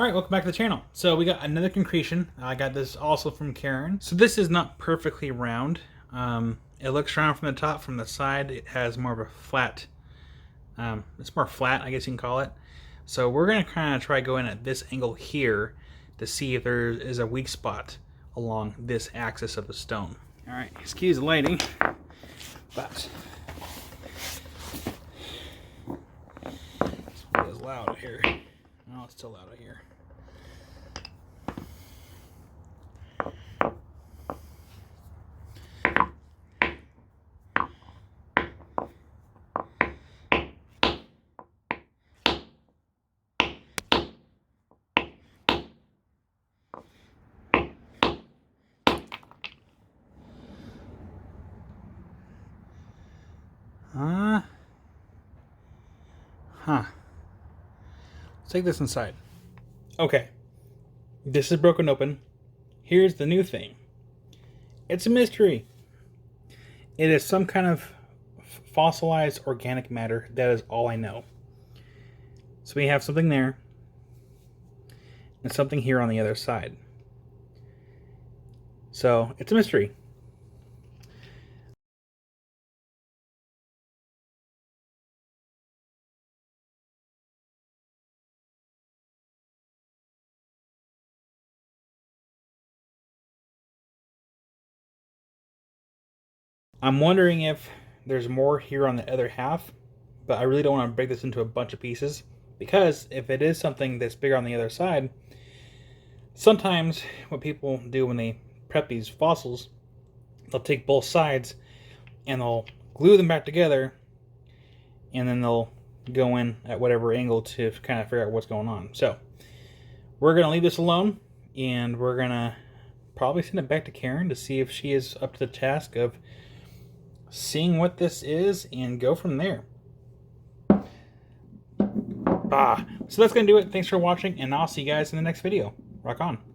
Alright, welcome back to the channel. So we got another concretion. I got this also from Karen. So this is not perfectly round. It looks round from the top. From the side, it has more of a flat, it's more flat, I guess you can call it. So we're going to kind of try going at this angle here to see if there is a weak spot along this axis of the stone. Alright, excuse the lighting, but it's loud out here. Oh, it's still loud out here. Let's take this inside. Okay. This is broken open. Here's the new thing. It's a mystery. It is some kind of fossilized organic matter. That is all I know. So we have something there. And something here on the other side. So it's a mystery. I'm wondering if there's more here on the other half, but I really don't want to break this into a bunch of pieces, because if it is something that's bigger on the other side, sometimes what people do when they prep these fossils, they'll take both sides and they'll glue them back together, and then they'll go in at whatever angle to kind of figure out what's going on. So we're going to leave this alone, and we're going to probably send it back to Karen to see if she is up to the task of seeing what this is and go from there. So that's going to do it. Thanks for watching, and I'll see you guys in the next video. Rock on.